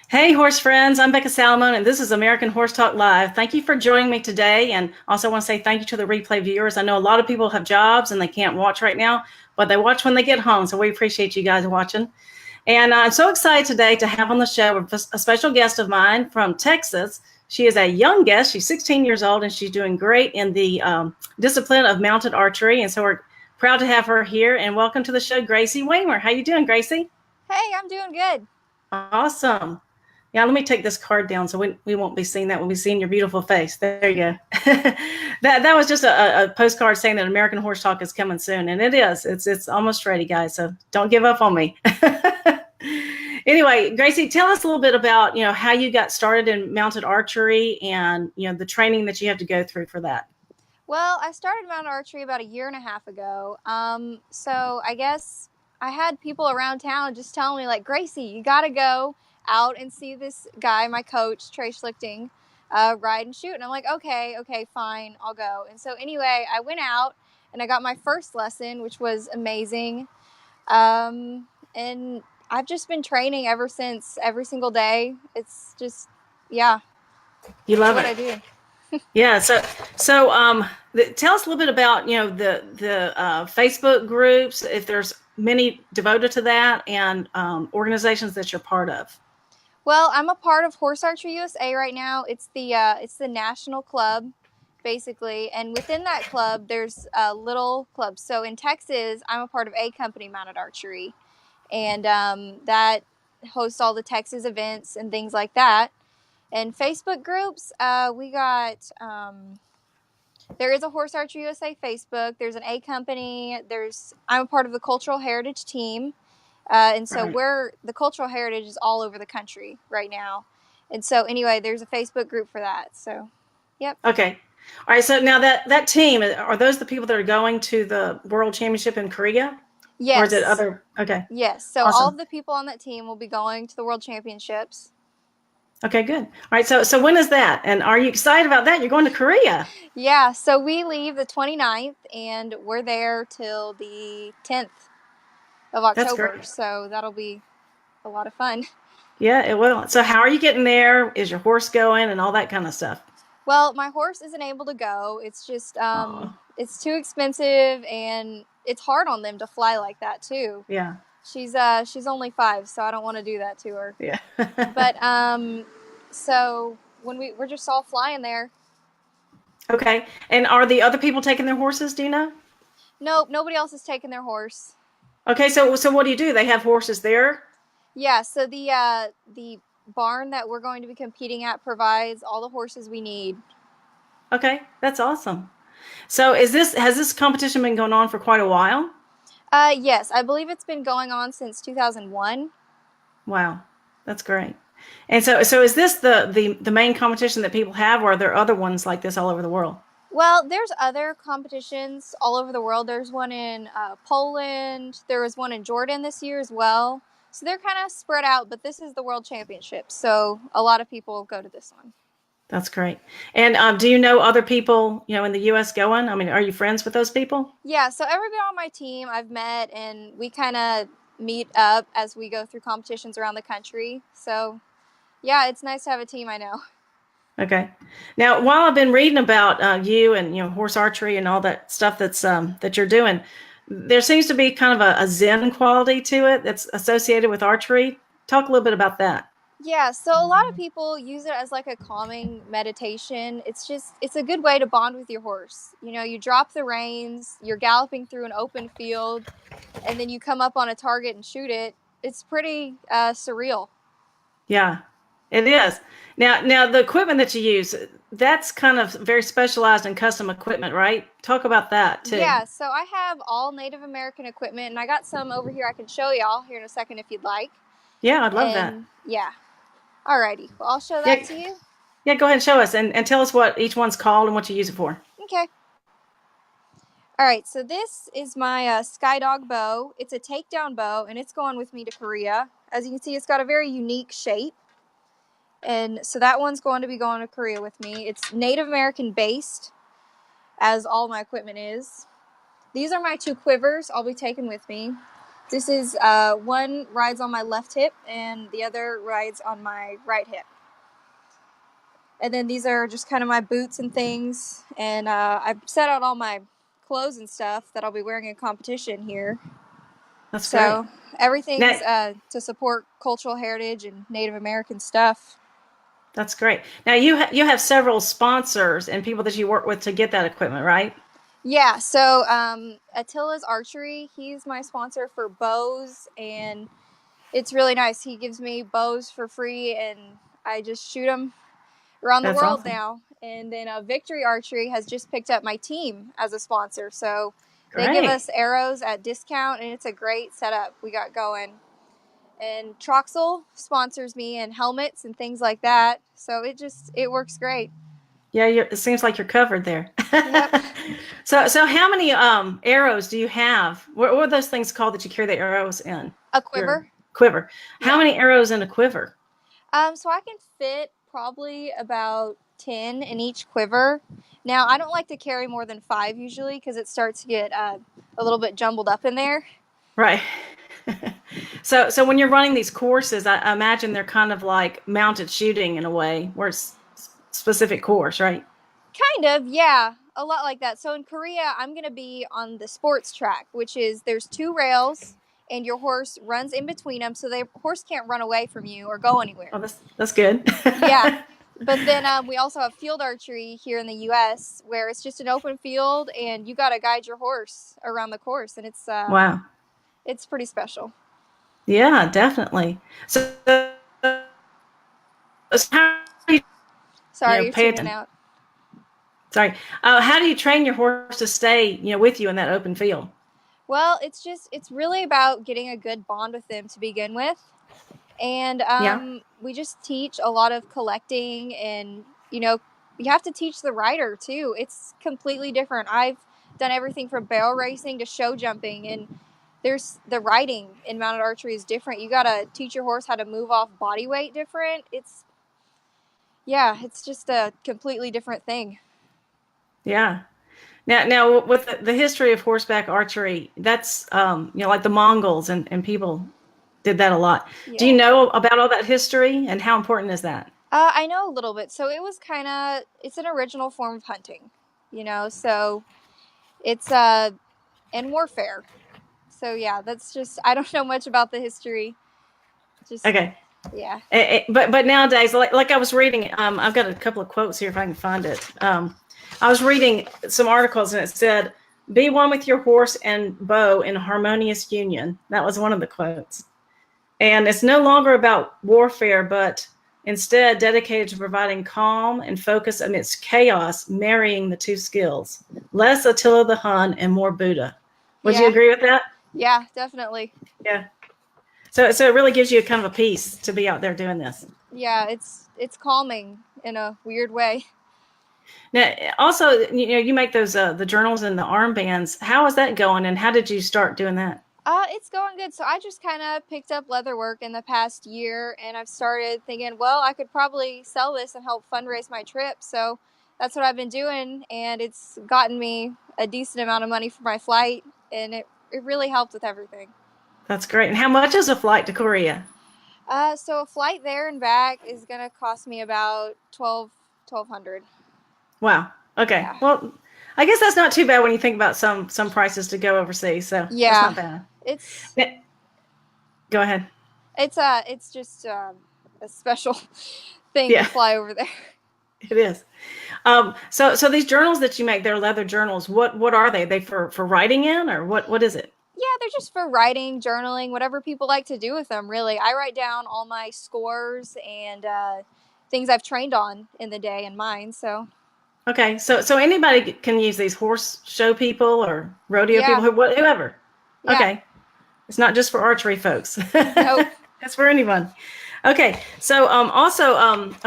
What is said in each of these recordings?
Hey, horse friends, I'm Becca Salomon, and this is American Horse Talk Live. Thank you for joining me today. And also want to say thank you to the replay viewers. I know a lot of people have jobs and they can't watch right now, but they watch when they get home. So we appreciate you guys watching. And I'm so excited today to have on the show a special guest of mine from Texas. She is a young guest. She's 16 years old, and she's doing great in the discipline of mounted archery. And so we're proud to have her here. And welcome to the show, Gracie Waymer. How you doing, Gracie? Hey, I'm doing good. Awesome. Yeah, let me take this card down so we won't be seeing that. We'll be seeing your beautiful face. There you go. that was just a postcard saying that American Horse Talk is coming soon, and it is. It's almost ready, guys. So don't give up on me. Anyway, Gracie, tell us a little bit about how you got started in mounted archery and the training that you have to go through for that. Well, I started mounted archery about a year and a half ago. So I guess I had people around town just telling me, like, Gracie, you got to go out and see this guy, my coach, Trey Schlichting, ride and shoot. And I'm like, okay, fine, I'll go. And so anyway, I went out and I got my first lesson, which was amazing. And I've just been training ever since, every single day. It's just, yeah, You that's love what it. I do. Yeah. Tell us a little bit about the Facebook groups, if there's many devoted to that, and organizations that you're part of. Well, I'm a part of Horse Archery USA right now. It's the national club, basically, and within that club, there's little clubs. So in Texas, I'm a part of A Company Mounted Archery, and that hosts all the Texas events and things like that. And Facebook groups, we got. There is a Horse Archery USA Facebook. There's an A Company. I'm a part of the Cultural Heritage team. And so Right. the cultural heritage is all over the country right now. And so anyway, there's a Facebook group for that. So, yep. Okay. All right. So now that team, are those the people that are going to the World Championship in Korea, or is it Yes. other? Okay. Yes. So all Awesome. of the people on that team will be going to the World Championships. Okay. Good. All right. So when is that? And are you excited about that? You're going to Korea. Yeah. So we leave the 29th and we're there till the 10th of That's October. great. So that'll be a lot of fun. Yeah, it will. So how are you getting there? Is your horse going and all that kind of stuff? Well, my horse isn't able to go. It's just Oh, it's too expensive and it's hard on them to fly like that too. yeah. She's only 5, so I don't want to do that to her. Yeah. But so when we're just all flying there. Okay. And are the other people taking their horses? Do you know? Nope, nobody else is taking their horse. Okay. So what do? They have horses there? Yeah, so the barn that we're going to be competing at provides all the horses we need. Okay. That's awesome. So has this competition been going on for quite a while? Yes, I believe it's been going on since 2001. Wow, that's great. And so is this the main competition that people have, or are there other ones like this all over the world? Well, there's other competitions all over the world. There's one in Poland. There was one in Jordan this year as well. So they're kind of spread out, but this is the World Championship. So a lot of people go to this one. That's great. And do you know other people, in the U.S. going? I mean, are you friends with those people? Yeah, so everybody on my team I've met, and we kind of meet up as we go through competitions around the country. So, yeah, it's nice to have a team I know. Okay. Now, while I've been reading about you and horse archery and all that stuff that you're doing, there seems to be kind of a Zen quality to it that's associated with archery. Talk a little bit about that. Yeah, so a lot of people use it as like a calming meditation. It's a good way to bond with your horse. You drop the reins, you're galloping through an open field, and then you come up on a target and shoot it. It's pretty surreal. Yeah, it is. Now the equipment that you use, that's kind of very specialized and custom equipment, right? Talk about that too. Yeah, so I have all Native American equipment, and I got some over here I can show y'all here in a second if you'd like. Yeah, I'd love that. And yeah, alrighty. Well, I'll show that Yeah, to you. yeah. Go ahead and show us and tell us what each one's called and what you use it for. Okay. Alright, so this is my Skydog bow. It's a takedown bow, and it's going with me to Korea. As you can see, it's got a very unique shape. And so that one's going to be going to Korea with me. It's Native American based, as all my equipment is. These are my 2 quivers I'll be taking with me. This is one rides on my left hip and the other rides on my right hip. And then these are just kind of my boots and things. And I've set out all my clothes and stuff that I'll be wearing in competition here. That's so great. everything's Now, to support cultural heritage and Native American stuff. that's great. Now you have several sponsors and people that you work with to get that equipment, right? Yeah, so Attila's Archery, he's my sponsor for bows, and it's really nice. He gives me bows for free, and I just shoot them around the That's world awesome. now. And then Victory Archery has just picked up my team as a sponsor, so they give Great. us arrows at discount, and it's a great setup we got going. And Troxel sponsors me and helmets and things like that, so it works great. Yeah, it seems like you're covered there. Yep. So how many arrows do you have? What are those things called that you carry the arrows in? A Your quiver. quiver. How Yeah. many arrows in a quiver? So I can fit probably about 10 in each quiver. Now, I don't like to carry more than 5 usually because it starts to get a little bit jumbled up in there. Right. So when you're running these courses, I imagine they're kind of like mounted shooting in a way, where it's specific course, right? Kind of, yeah. A lot like that. So in Korea, I'm going to be on the sports track, which is there's 2 rails and your horse runs in between them so the horse can't run away from you or go anywhere. Oh, that's good. Yeah. But then we also have field archery here in the U.S. where it's just an open field and you got to guide your horse around the course, and Wow. it's pretty special. Yeah, definitely. So how do Sorry, you're pay tuning attention? out. Sorry. How do you train your horse to stay, with you in that open field? Well, it's really about getting a good bond with them to begin with. And Yeah. we just teach a lot of collecting, and, you have to teach the rider too. It's completely different. I've done everything from barrel racing to show jumping, and there's the riding in mounted archery is different. You got to teach your horse how to move off body weight different. It's just a completely different thing. Yeah. Now with the history of horseback archery, that's like the Mongols and people did that a lot. Do you Yeah. know about all that history and how important is that? I know a little bit. So it's an original form of hunting, so it's and warfare. So yeah, that's just, I don't know much about the history. Just, Okay. yeah. But nowadays, like I was reading, I've got a couple of quotes here if I can find it. I was reading some articles and it said, "Be one with your horse and bow in harmonious union." That was one of the quotes. And it's no longer about warfare, but instead dedicated to providing calm and focus amidst chaos, marrying the two skills. Less Attila the Hun and more Buddha. Would you Yeah. agree with that? Yeah, definitely. Yeah. So it really gives you kind of a peace to be out there doing this. Yeah, it's calming in a weird way. Now, also, you make those the journals and the armbands. How is that going, and how did you start doing that? It's going good. So I just kind of picked up leather work in the past year, and I've started thinking, well, I could probably sell this and help fundraise my trip. So that's what I've been doing, and it's gotten me a decent amount of money for my flight, and it really helped with everything. That's great. And how much is a flight to Korea? So a flight there and back is gonna cost me about 1,200. Wow. Okay. Yeah. Well, I guess that's not too bad when you think about some prices to go overseas. So that's not bad. It's Go ahead. it's just a special thing Yeah, to fly over there. it is. So these journals that you make, they're leather journals. What are they? They for writing in, or what is it? Yeah, they're just for writing, journaling, whatever people like to do with them, really. I write down all my scores and things I've trained on in the day in mine. So, Okay. So anybody can use these, horse show people or rodeo yeah, people, whoever. yeah. Okay. It's not just for archery folks. Nope. It's for anyone. Okay. So also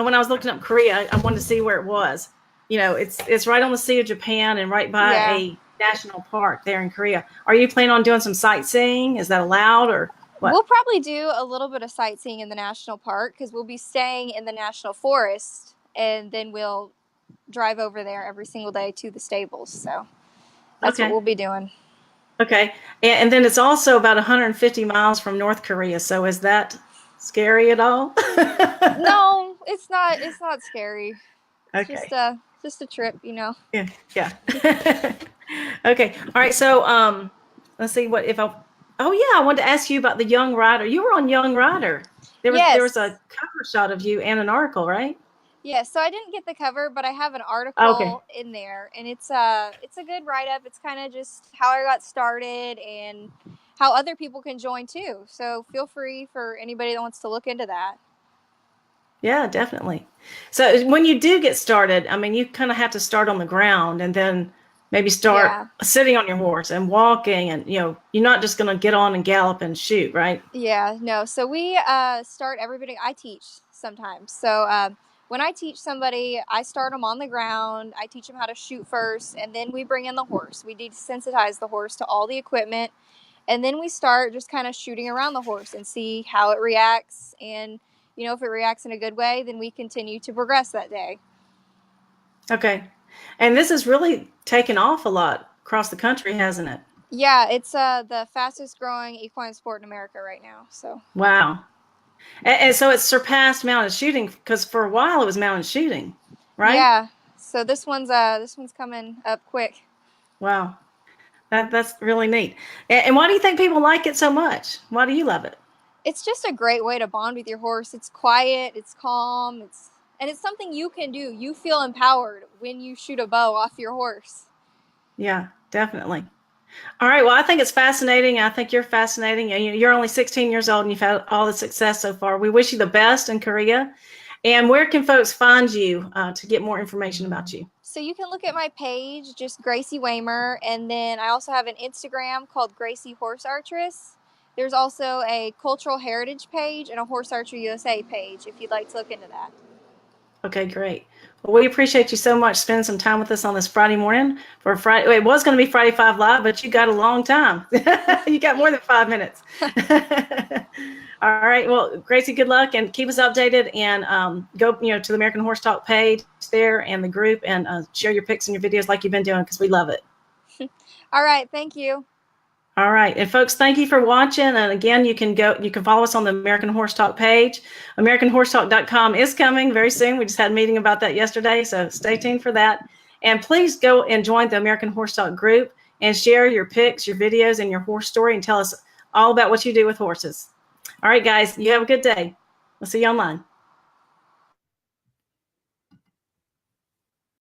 when I was looking up Korea, I wanted to see where it was. It's right on the Sea of Japan and right by Yeah. a national park there in Korea. Are you planning on doing some sightseeing? Is that allowed, or what? We'll probably do a little bit of sightseeing in the national park because we'll be staying in the national forest, and then we'll drive over there every single day to the stables. So that's what Okay. we'll be doing. Okay. And then it's also about 150 miles from North Korea. So is that scary at all? No, it's not. It's not scary. It's Okay. just a trip, you know. Yeah. Yeah. Okay. All right. So let's see what if I. Oh yeah, I wanted to ask you about the Young Rider. You were on Young Rider. There was Yes. a cover shot of you and an article, right? Yes. So I didn't get the cover, but I have an Okay. article in there, and it's a good write up. It's kind of just how I got started and how other people can join too. So feel free for anybody that wants to look into that. Yeah, definitely. So when you do get started, I mean, you kind of have to start on the ground and then maybe start Yeah. sitting on your horse and walking, and you're not just going to get on and gallop and shoot, right? Yeah, no. So we start everybody. I teach sometimes. So when I teach somebody, I start them on the ground. I teach them how to shoot first, and then we bring in the horse. We desensitize the horse to all the equipment, and then we start just kind of shooting around the horse and see how it reacts. And if it reacts in a good way, then we continue to progress that day. Okay. And this has really taken off a lot across the country, hasn't it? Yeah, it's the fastest growing equine sport in America right now. So Wow. And so it's surpassed mounted shooting because for a while it was mounted shooting, right? yeah, so this one's coming up quick. Wow. That's really neat. And why do you think people like it so much? Why do you love it? It's just a great way to bond with your horse. It's quiet, it's calm, and it's something you can do. You feel empowered when you shoot a bow off your horse. Yeah, definitely. All right. Well, I think it's fascinating. I think you're fascinating. You're only 16 years old and you've had all the success so far. We wish you the best in Korea. And where can folks find you to get more information about you? So you can look at my page, just Gracie Waymer, and then I also have an Instagram called Gracie Horse Archeress. There's also a cultural heritage page and a Horse Archery USA page if you'd like to look into that. Okay, great. Well, we appreciate you so much spending some time with us on this Friday morning for Friday. It was going to be Friday 5 Live, but you got a long time. You got more than 5 minutes. All right. Well, Gracie, good luck and keep us updated and go, to the American Horse Talk page there and the group and share your pics and your videos like you've been doing because we love it. All right. Thank you. All right. And folks, thank you for watching. And again, you can follow us on the American Horse Talk page. AmericanHorseTalk.com is coming very soon. We just had a meeting about that yesterday, so stay tuned for that. And please go and join the American Horse Talk group and share your pics, your videos, and your horse story and tell us all about what you do with horses. All right, guys, you have a good day. We'll see you online.